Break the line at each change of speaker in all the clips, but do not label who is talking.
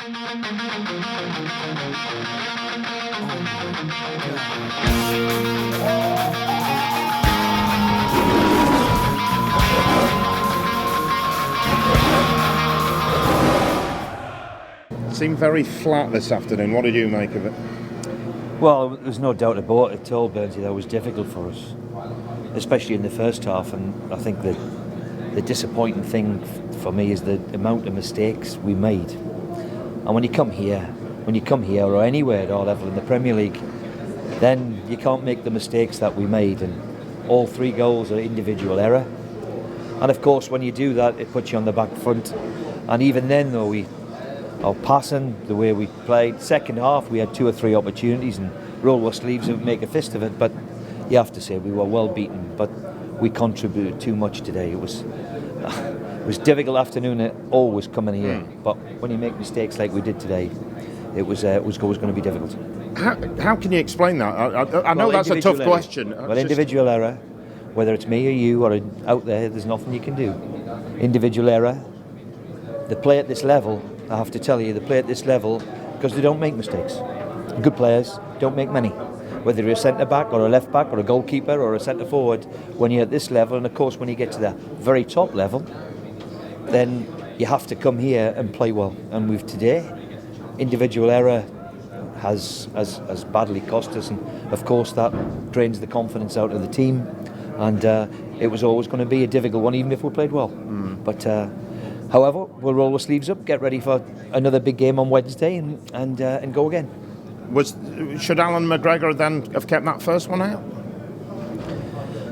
Seemed very flat this afternoon. What did you make of it?
Well, there's no doubt about it at all, Bertie. That was difficult for us, especially in the first half. And I think that the disappointing thing for me is the amount of mistakes we made. And when you come here or anywhere at our level in the Premier League, then you can't make the mistakes that we made. And all 3 goals are individual error. And of course, when you do that, it puts you on the back front. And even then, though, our passing, the way we played, second half we had 2 or 3 opportunities and roll our sleeves and make a fist of it, but you have to say we were well beaten, but we contributed too much today. It was a difficult afternoon, always coming here, but when you make mistakes like we did today, it was always going to be difficult.
How can you explain that? I know that's a tough question.
Well, individual error, whether it's me or you or out there's nothing you can do. Individual error, the play at this level, I have to tell you, they play at this level because they don't make mistakes. Good players don't make many. Whether you're a centre-back or a left-back or a goalkeeper or a centre-forward, when you're at this level, and of course when you get to the very top level, then you have to come here and play well. And with today, individual error has badly cost us, and of course that drains the confidence out of the team, and it was always going to be a difficult one, even if we played well. But however, we'll roll our sleeves up, get ready for another big game on Wednesday, and go again.
Should Alan McGregor then have kept that first one out?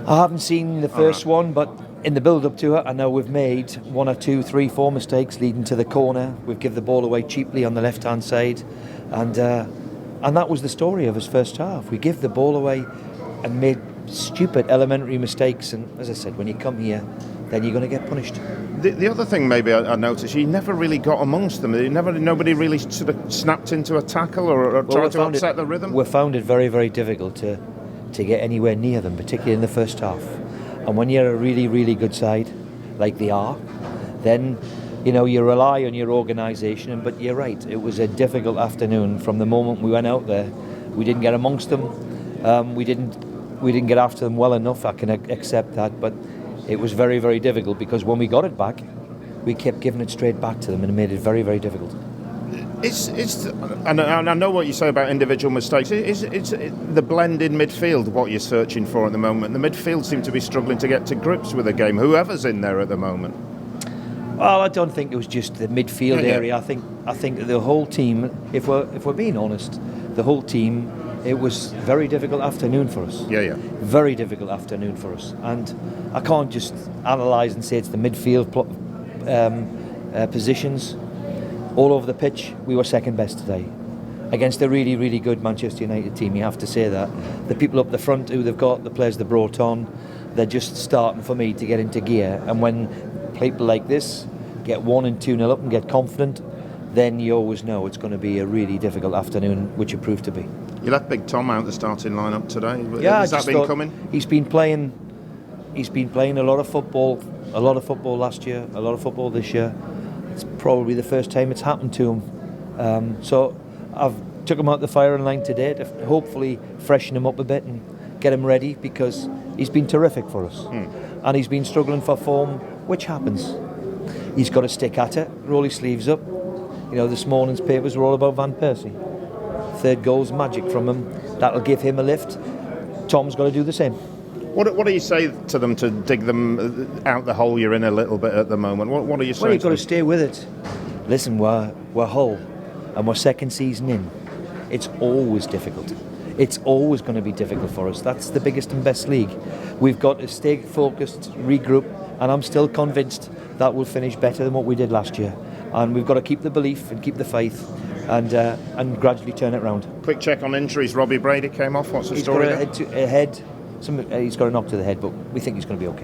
I haven't seen the first one, but in the build-up to it, I know we've made 1 or 2, 3, 4 mistakes leading to the corner. We've given the ball away cheaply on the left-hand side, and that was the story of his first half. We give the ball away and made stupid elementary mistakes, and as I said, when you come here, then you're going to get punished.
The other thing maybe I noticed, he never really got amongst them. Nobody really sort of snapped into a tackle or tried to upset the rhythm.
We found it very, very difficult to get anywhere near them, particularly in the first half. And when you're a really, really good side, like they are, then you rely on your organisation. But you're right, it was a difficult afternoon from the moment we went out there. We didn't get amongst them. We didn't get after them well enough. I can accept that, but it was very, very difficult because when we got it back, we kept giving it straight back to them, and it made it very, very difficult.
And I know what you say about individual mistakes. It's the blend in midfield what you're searching for at the moment. The midfield seem to be struggling to get to grips with the game, whoever's in there at the moment.
Well, I don't think it was just the midfield area. I think the whole team, if we're being honest, the whole team, it was a very difficult afternoon for us. Very difficult afternoon for us. And I can't just analyse and say it's the midfield positions. All over the pitch, we were second best today. Against a really, really good Manchester United team, you have to say that. The people up the front who they've got, the players they brought on, they're just starting for me to get into gear. And when people like this get 1 and 2-0 up and get confident, then you always know it's going to be a really difficult afternoon, which it proved to be.
You left Big Tom out the starting lineup today.
Yeah,
has that been coming?
He's been playing a lot of football last year, a lot of football this year. It's probably the first time it's happened to him. So I've took him out the firing line today to hopefully freshen him up a bit and get him ready, because he's been terrific for us. And he's been struggling for form, which happens. He's got to stick at it, roll his sleeves up. This morning's papers were all about Van Persie. 3rd goal's magic from him. That'll give him a lift. Tom's got to do the same.
What do you say to them to dig them out the hole you're in a little bit at the moment? What are you saying?
Well, you've got to stay with it. Listen, we're Hull, and we're second season in. It's always difficult. It's always going to be difficult for us. That's the biggest and best league. We've got to stay focused, regroup, and I'm still convinced that we'll finish better than what we did last year. And we've got to keep the belief and keep the faith, and gradually turn it round.
Quick check on injuries. Robbie Brady came off. What's the story there?
He's got a knock to the head, but we think he's going to be okay.